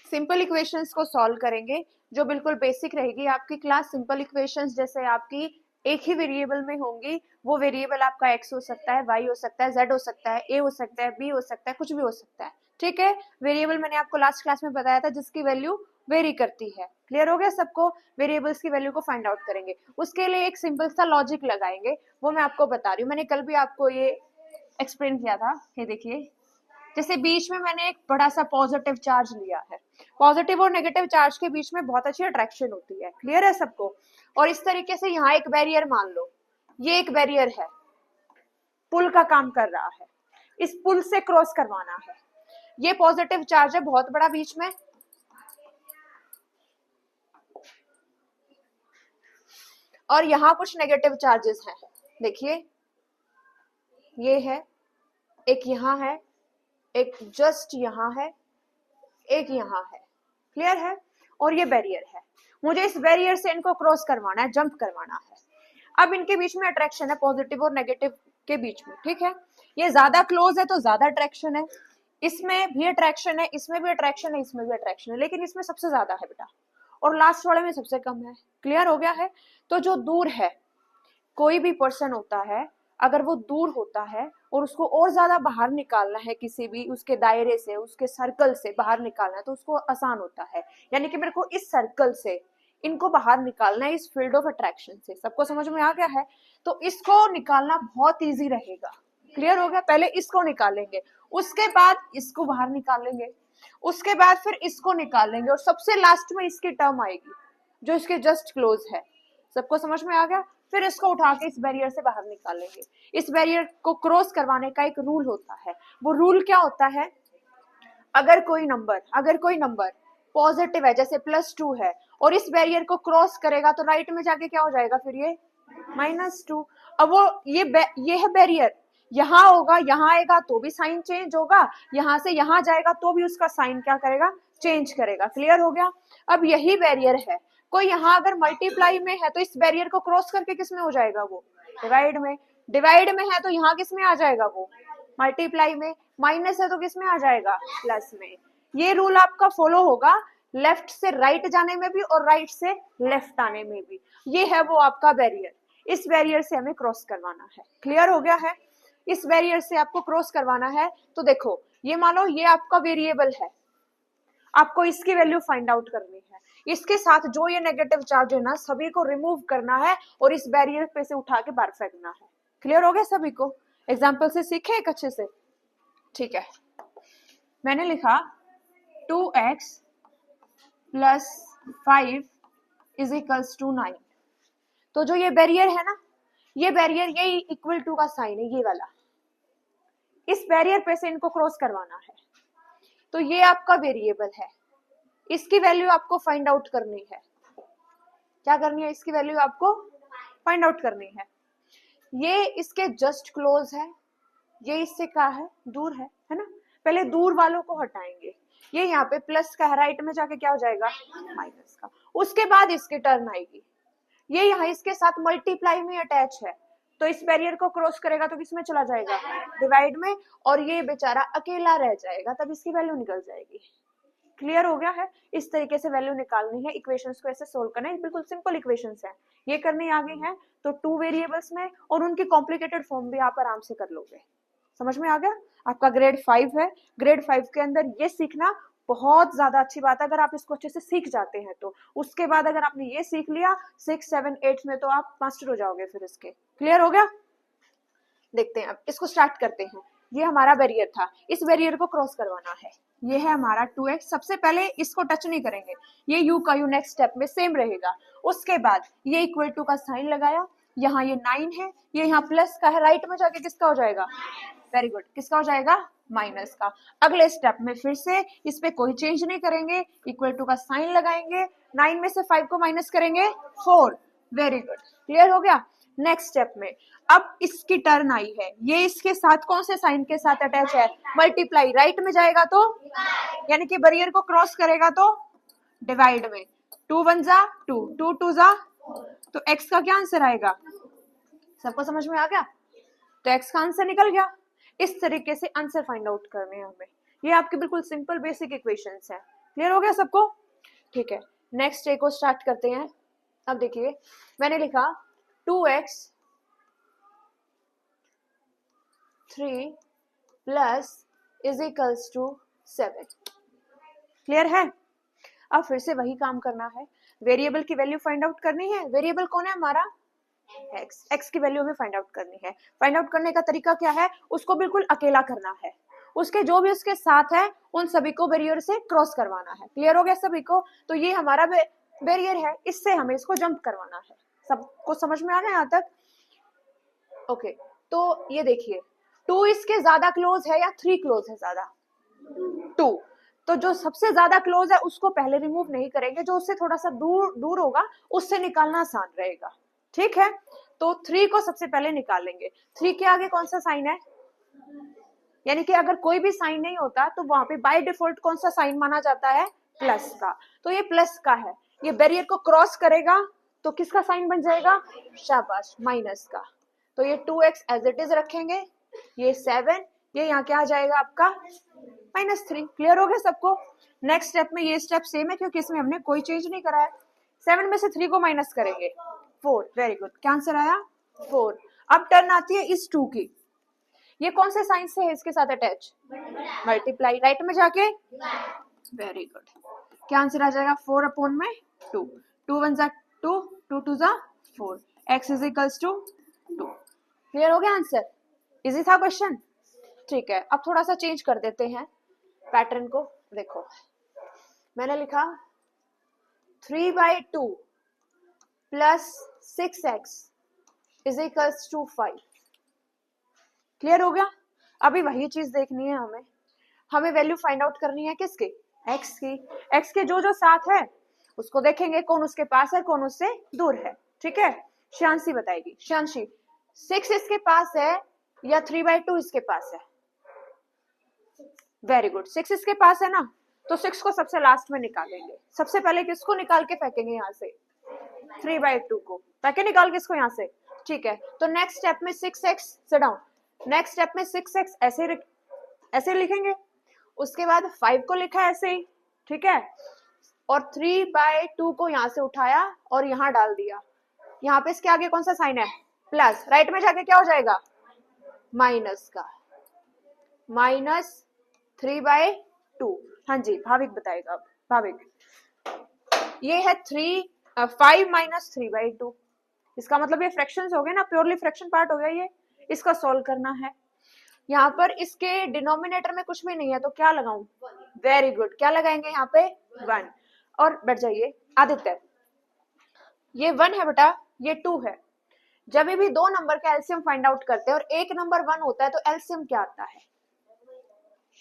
Simple equations को solve करेंगे जो बिल्कुल बेसिक रहेगी आपकी क्लास। सिंपल इक्वेशंस जैसे आपकी एक ही वेरिएबल में होंगी, वो वेरिएबल आपका x हो सकता है, y हो सकता है, z हो सकता है, a हो सकता है, b हो सकता है, कुछ भी हो सकता है। ठीक है, वेरिएबल मैंने आपको लास्ट क्लास में बताया था जिसकी वैल्यू वेरी करती है। क्लियर हो गया सबको? वेरिएबल्स की वैल्यू को फाइंड आउट करेंगे, उसके लिए एक सिंपल सा लॉजिक लगाएंगे, वो मैं आपको बता रही हूँ। मैंने कल भी आपको ये एक्सप्लेन किया था। ये देखिए, जैसे बीच में मैंने एक बड़ा सा पॉजिटिव चार्ज लिया है, पॉजिटिव और नेगेटिव चार्ज के बीच में बहुत अच्छी अट्रैक्शन होती है। क्लियर है सबको? और इस तरीके से यहाँ एक बैरियर मान लो, ये एक बैरियर है, पुल का काम कर रहा है, इस पुल से क्रॉस करवाना है। ये पॉजिटिव चार्ज है बहुत बड़ा बीच में, और यहाँ कुछ नेगेटिव चार्जेस हैं। देखिए ये है, एक यहाँ है, एक जस्ट यहाँ है, एक यहाँ है। क्लियर है? और ये बैरियर है, मुझे इस बैरियर से इनको क्रॉस करवाना है, जंप करवाना है। अब इनके बीच में अट्रैक्शन है पॉजिटिव और नेगेटिव के बीच में। ठीक है, ये ज्यादा क्लोज है तो ज्यादा अट्रैक्शन है, इसमें भी अट्रैक्शन है, इसमें भी अट्रैक्शन है, इसमें भी अट्रैक्शन है, लेकिन इसमें सबसे ज्यादा है बेटा, और लास्ट वाले में सबसे कम है। क्लियर हो गया है? तो जो दूर है, कोई भी पर्सन होता है, अगर वो दूर होता है और उसको और ज्यादा बाहर निकालना है, किसी भी उसके दायरे से, उसके सर्कल से बाहर निकालना है, तो उसको आसान होता है। यानी कि मेरे को इस सर्कल से इनको बाहर निकालना है, इस फील्ड ऑफ अट्रैक्शन से। सबको समझ में आ गया है? तो इसको निकालना बहुत इजी रहेगा। क्लियर हो गया? पहले इसको निकालेंगे, उसके बाद इसको बाहर निकालेंगे, उसके बाद फिर इसको निकालेंगे, और सबसे लास्ट में इसकी टर्म आएगी जो इसके जस्ट क्लोज है। सबको समझ में आ गया? फिर इसको उठा के इस बैरियर से बाहर निकालेंगे। इस बैरियर को क्रॉस करवाने का एक रूल होता है। वो रूल क्या होता है? अगर कोई नंबर पॉजिटिव है, जैसे +2 है, और इस बैरियर को क्रॉस करेगा तो राइट में जाके क्या हो जाएगा फिर? ये -2। अब वो ये है बैरियर, यहाँ होगा, यहाँ आएगा तो भी साइन चेंज होगा, यहाँ से यहाँ जाएगा तो भी उसका साइन क्या करेगा? चेंज करेगा। क्लियर हो गया? अब यही बैरियर है, कोई यहाँ अगर मल्टीप्लाई में है तो इस बैरियर को क्रॉस करके किस में हो जाएगा? वो डिवाइड में। डिवाइड में है तो यहाँ किस में आ जाएगा? वो मल्टीप्लाई में। माइनस है तो किस में आ जाएगा? प्लस में। ये रूल आपका फॉलो होगा लेफ्ट से राइट जाने में भी और राइट से लेफ्ट आने में भी। ये है वो आपका बैरियर, इस बैरियर से हमें क्रॉस करवाना है। क्लियर हो गया है? इस बैरियर से आपको क्रॉस करवाना है। तो देखो, ये मानो ये आपका वेरिएबल है, आपको इसकी वैल्यू फाइंड आउट करनी है। इसके साथ जो ये नेगेटिव चार्ज है ना, सभी को रिमूव करना है और इस बैरियर पे से उठा के बाहर फेंकना है। क्लियर हो गया सभी को? एग्जाम्पल से सीखे एक अच्छे से? ठीक है, मैंने लिखा 2x + 5 = 9। तो जो ये बैरियर है ना, ये बैरियर, ये इक्वल टू का साइन है, ये वाला, इस बैरियर पे से इनको क्रॉस करवाना है। तो ये आपका वेरिएबल है, इसकी वैल्यू आपको फाइंड आउट करनी है। क्या करनी है? इसकी वैल्यू आपको फाइंड आउट करनी है। ये इसके जस्ट क्लोज है, ये इससे क्या है? दूर है ना? पहले दूर वालों को हटाएंगे। ये यहाँ पे प्लस का है, राइट में जाके क्या हो जाएगा? माइनस का। उसके बाद इसकी टर्न आएगी, ये यहाँ इसके साथ मल्टीप्लाई में अटैच है, तो इस बैरियर को क्रॉस करेगा तो किसमें चला जाएगा? डिवाइड में। और ये बेचारा अकेला रह जाएगा, तब इसकी वैल्यू निकल जाएगी। क्लियर हो गया है? इस तरीके से वैल्यू निकालनी है, इक्वेशंस को ऐसे सोल्व करना है। बिल्कुल सिंपल इक्वेशंस हैं, ये करने आ गई हैं तो 2 वेरिएबल्स में, और उनकी कॉम्प्लिकेटेड फॉर्म भी आप आराम से कर लोगे। समझ में आ गया? आपका ग्रेड 5 है, ग्रेड 5 के अंदर ये सीखना बहुत ज्यादा अच्छी बात है। अगर आप इसको अच्छे से सीख जाते हैं तो उसके बाद अगर आपने ये सीख लिया 6, 7, 8 में, तो आप मास्टर हो जाओगे फिर इसके। क्लियर हो गया? देखते हैं, अब इसको स्टार्ट करते हैं। ये हमारा बैरियर था, इस बैरियर को क्रॉस करवाना है। ये है हमारा 2x। सबसे पहले इसको टच नहीं करेंगे, ये u का u नेक्स्ट स्टेप में सेम रहेगा। उसके बाद ये इक्वल टू का साइन लगाया, यहाँ ये 9 है, ये यहाँ प्लस का है, राइट में जाके किसका हो जाएगा? वेरी गुड, किसका हो जाएगा? माइनस का। अगले स्टेप में फिर से इस पे कोई चेंज नहीं करेंगे, इक्वल टू का साइन लगाएंगे, 9 में से 5 को माइनस करेंगे 4। वेरी गुड, क्लियर हो गया? नेक्स्ट स्टेप में अब इसकी टर्न आई है, ये इसके साथ कौन से साइन के साथ अटैच है? मल्टीप्लाई। राइट में जाएगा तो यानी कि बैरियर को क्रॉस करेगा तो डिवाइड में। 2 1 जा 2, 2 2 जा, तो x का क्या आंसर आएगा? सबको समझ में आ गया? तो x का आंसर निकल गया। इस तरीके से आंसर फाइंड आउट करने हैं हमें। ये आपके बिल्कुल सिंपल बेसिक इक्वेशंस हैं। क्लियर हो गया सबको? ठीक है, नेक्स्ट डे को स्टार्ट करते हैं। अब देखिए मैंने लिखा 2x 3 plus is equals to 7। Clear है? अब फिर से वही काम करना है, वेरिएबल की वैल्यू फाइंड आउट करनी है। वेरिएबल कौन है हमारा? x की वैल्यू हमें फाइंड आउट करनी है। फाइंड आउट करने का तरीका क्या है? उसको बिल्कुल अकेला करना है, उसके जो भी उसके साथ है उन सभी को बैरियर से क्रॉस करवाना है। क्लियर हो गया सभी को? तो ये हमारा बैरियर है, इससे हमें इसको जंप करवाना है। सबको समझ में आ गया यहाँ तक? ओके, तो ये देखिए 2 इसके ज्यादा क्लोज है या 3 क्लोज है ज्यादा? 2। तो जो सबसे ज्यादा क्लोज है उसको पहले रिमूव नहीं करेंगे, जो उससे थोड़ा सा दूर होगा उससे निकालना आसान रहेगा। ठीक है, तो 3 को सबसे पहले निकालेंगे। 3 के आगे कौन सा साइन है? यानी कि अगर कोई भी साइन नहीं होता तो वहां पे बाय डिफॉल्ट कौन सा साइन माना जाता है? प्लस का। तो ये प्लस का है, ये बैरियर को क्रॉस करेगा तो किसका साइन बन जाएगा? शाबाश, माइनस का। तो ये 2x एज इट इज रखेंगे, ये 7, ये यहाँ क्या आ जाएगा आपका? -3। क्लियर हो गया सबको? नेक्स्ट स्टेप में ये स्टेप सेम है क्योंकि इसमें हमने कोई चेंज नहीं करा है। 7 में से 3 को माइनस करेंगे 4। वेरी गुड, क्या आंसर आया? 4। अब टर्न आती है इस 2 की। ये कौन से साइन से है इसके साथ अटैच? मल्टीप्लाई। राइट में जाके वेरी गुड, क्या आंसर आ जाएगा? 4 अपॉन में 2। 2 1 जा 2, 2 2 जा 4, x is equals to 2। Clear हो गया आंसर? इजी था क्वेश्चन? ठीक है, अब थोड़ा सा चेंज कर देते हैं पैटर्न को। देखो मैंने लिखा 3/2 plus 6x is equals to 5। Clear हो गया? अभी वही चीज देखनी है हमें वैल्यू फाइंड आउट करनी है किसकी? x की। x के जो जो साथ है उसको देखेंगे कौन उसके पास है कौन उससे दूर है। ठीक है, शांसी बताएगी। शांसी, 6 इसके पास है या 3/2 इसके पास है? वेरी गुड, 6 इसके पास है ना, तो 6 को सबसे लास्ट में निकालेंगे। सबसे पहले किसको निकाल के फेंकेंगे? यहाँ से 3/2 को फेंके निकाल के इसको यहाँ से। ठीक है, तो नेक्स्ट स्टेप में 6x से डाउन, नेक्स्ट स्टेप में 6x ऐसे लिखेंगे। उसके बाद 5 को लिखा ऐसे ही। ठीक है, और 3/2 को यहाँ से उठाया और यहाँ डाल दिया। यहाँ पे इसके आगे कौन सा साइन है? प्लस। राइट में जाके क्या हो जाएगा? माइनस का। -3/2। हाँ जी, भाविक बताएगा। अब भाविक, ये है 5 - 3/2। इसका मतलब ये फ्रैक्शंस हो गए ना, प्योरली फ्रैक्शन पार्ट हो गया ये। इसका सॉल्व करना है। यहाँ पर इसके डिनोमिनेटर में कुछ भी नहीं है तो क्या लगाऊं? वेरी गुड, क्या लगाएंगे यहाँ पे? 1। और बैठ जाइए आदित्य, ये 1 है बेटा, ये 2 है। जब भी दो नंबर का एलसीएम फाइंड आउट करते हैं और एक नंबर 1 होता है तो एलसीएम क्या आता है?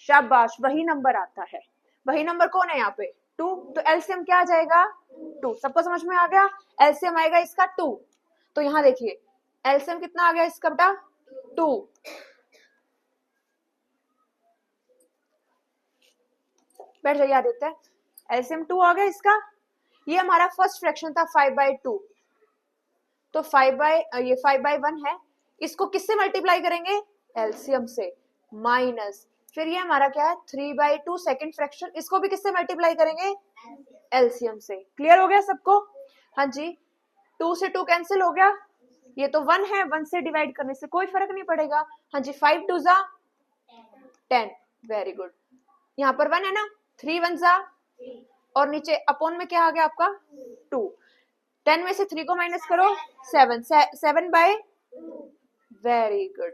शाबाश, वही नंबर आता है। वही नंबर कौन है यहाँ पे? 2। तो एलसीएम क्या आ जाएगा? 2। सबको समझ में आ गया? एलसीएम आएगा इसका 2। तो यहाँ देखिए एलसीएम कितना आ गया इसका बेटा? 2। बैठ जाइए आदित्य, एलसीएम 2 आ गया इसका। ये हमारा फर्स्ट फ्रैक्शन था 5/2, तो 5/1 है। इसको किससे मल्टीप्लाई करेंगे? एलसीएम से। माइनस, फिर ये हमारा क्या है? 3/2 सेकेंड फ्रैक्शन, इसको भी किससे मल्टीप्लाई करेंगे? एलसीएम से। क्लियर हो गया सबको? हाँ जी, 2 से 2 कैंसिल हो गया, ये तो 1 है, 1 से डिवाइड करने से कोई फर्क नहीं पड़ेगा। हाँ जी, 5 2 जा 10। वेरी गुड, यहाँ पर 1 है ना, 3 1 जा, और नीचे अपॉन में क्या आ गया आपका? 2। 10 में से 3 को माइनस करो 7, 7/। वेरी गुड,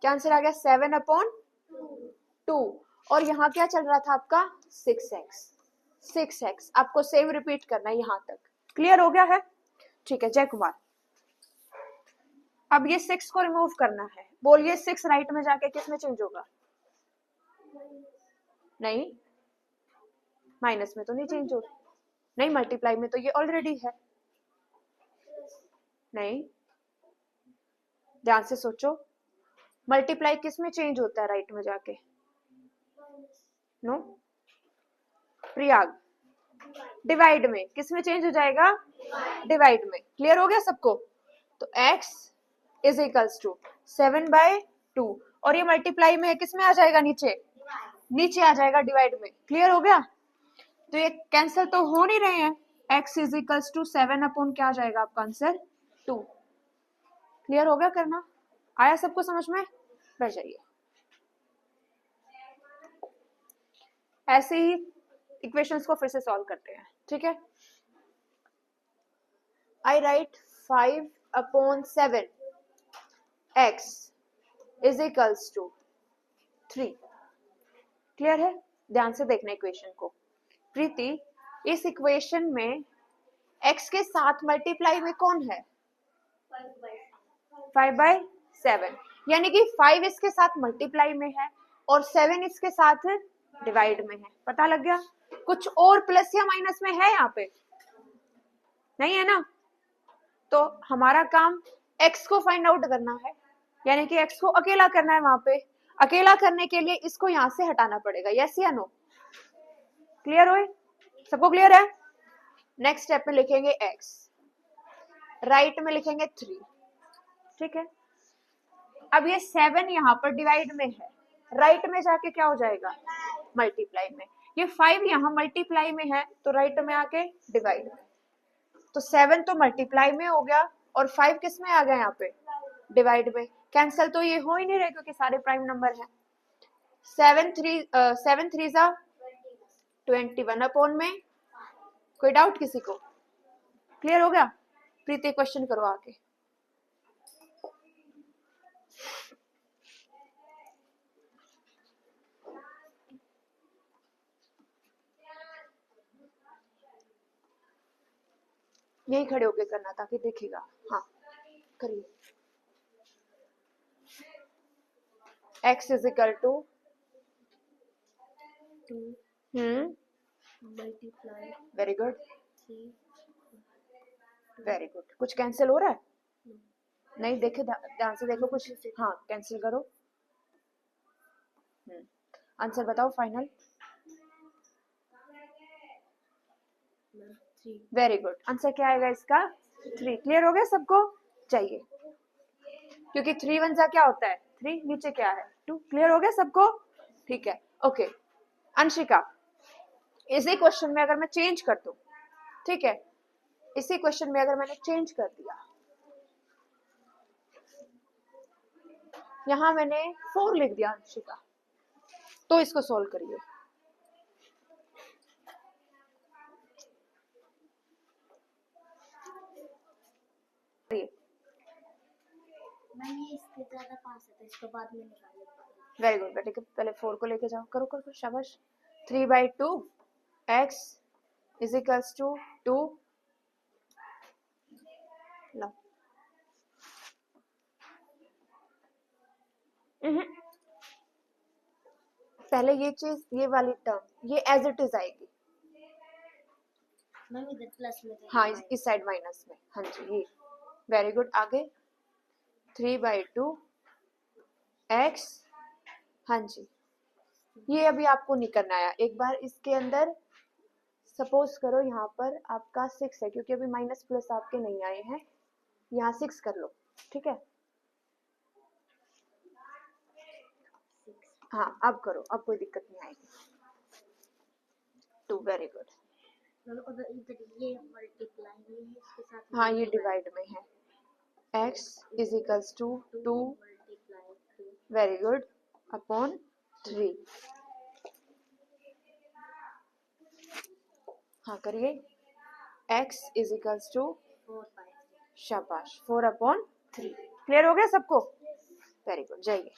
क्या आंसर आ गया? 7/2। और यहाँ क्या चल रहा था आपका? 6x आपको सेम रिपीट करना है यहाँ तक। क्लियर हो गया है? ठीक है जय कुमार। अब ये 6 को रिमूव करना है। बोलिए 6 राइट में जाके किस में चेंज होगा? नहीं, माइनस में तो नहीं चेंज होगा। नहीं, मल्टीप्लाई में तो ये ऑलरेडी है। नहीं, ध्यान से सोचो, मल्टीप्लाई किस में चेंज होता है राइट में जाके? नो प्रियाग, डिवाइड में। किस में चेंज हो जाएगा? डिवाइड में। क्लियर हो गया सबको? तो x इज इक्वल्स टू 7/2, और ये मल्टीप्लाई में है, किस में आ जाएगा? नीचे नीचे आ जाएगा डिवाइड में। क्लियर हो गया? तो ये कैंसिल तो हो नहीं रहे हैं। x is equals to 7 upon क्या आ जाएगा आपका आंसर 2। क्लियर हो गया? करना आया सबको समझ में? बैठ जाइए। ऐसे ही इक्वेशंस को फिर से सॉल्व करते हैं, ठीक है। I write 5 upon 7 x is equals to 3। Clear है? ध्यान से देखना इक्वेशन को। प्रीति, इस इक्वेशन में x के साथ मल्टीप्लाई में कौन है? 5/7, यानी कि 5 इसके साथ मल्टीप्लाई में है और 7 इसके साथ डिवाइड में है। पता लग गया? कुछ और प्लस या माइनस में है यहाँ पे? नहीं है ना? तो हमारा काम x को फाइंड आउट करना है, यानी कि x को अकेला करना है। वहां पे अकेला करने के लिए इसको यहां से हटाना पड़ेगा। यस या नो? क्लियर हुए? सबको क्लियर है? नेक्स्ट स्टेप में लिखेंगे x, राइट में लिखेंगे 3। ठीक है। अब ये 7 यहाँ पर डिवाइड में है, राइट में जाके क्या हो जाएगा? मल्टीप्लाई में। ये 5 यहाँ मल्टीप्लाई में है तो राइट में आके डिवाइड में। तो 7 तो मल्टीप्लाई में हो गया और 5 किस में आ गया? यहाँ पे डिवाइड में। कैंसिल तो ये हो ही नहीं रहे क्योंकि सारे प्राइम नंबर हैं। 7 3 जा 21 अपॉन में। कोई डाउट किसी को? क्लियर हो गया? प्रीति क्वेश्चन करो आगे। यही खड़े होके करना ताकि देखेगा। हाँ करिए। x is equal to multiply very good 3। Very good. कुछ कैंसिल हो रहा है? नहीं, देखे ध्यान से देखो कुछ। हाँ कैंसिल करो। आंसर बताओ फाइनल। Very good. आंसर क्या आएगा इसका? 3। क्लियर हो गया सबको? चाहिए, क्योंकि 3 1 जा क्या होता है? 3। नीचे क्या है? 2। क्लियर हो गया सबको? ठीक है, ओके। अंशिका, इसी क्वेश्चन में अगर मैं चेंज कर दूं, ठीक है, इसी क्वेश्चन में अगर मैंने चेंज कर दिया, यहां मैंने 4 लिख दिया अंशिका, तो इसको सोल्व करिए। मैंने इसके ज्यादा पास है तो इसको बाद में निकालेंगे। वेरी गुड बेटे, पहले 4 को लेके जाओ। करो करो, शाबाश। 3/2 x इज इक्वल्स टू 2। लो पहले ये चीज, ये वाली टर्म ये एज इट इज आएगी। मैम इधर प्लस में हाँ इस साइड माइनस में। हाँ जी, ये वेरी गुड। आगे 3/2 x। हाँ जी, ये अभी आपको नहीं करना आया। एक बार इसके अंदर सपोज करो यहाँ पर आपका 6 है, क्योंकि अभी माइनस प्लस आपके नहीं आए हैं। यहाँ 6 कर लो, ठीक है। हाँ अब करो, अब कोई दिक्कत नहीं आएगी। 2 वेरी गुड। इधर ये मल्टीप्लाई में है इसके साथ। हाँ ये डिवाइड में है। x is equals to 2 multiply 3। Very good upon 3। हाँ करिए। x is equals to 4/3। शाबाश 4/3। क्लियर हो गया सबको? वेरी गुड, जाइए।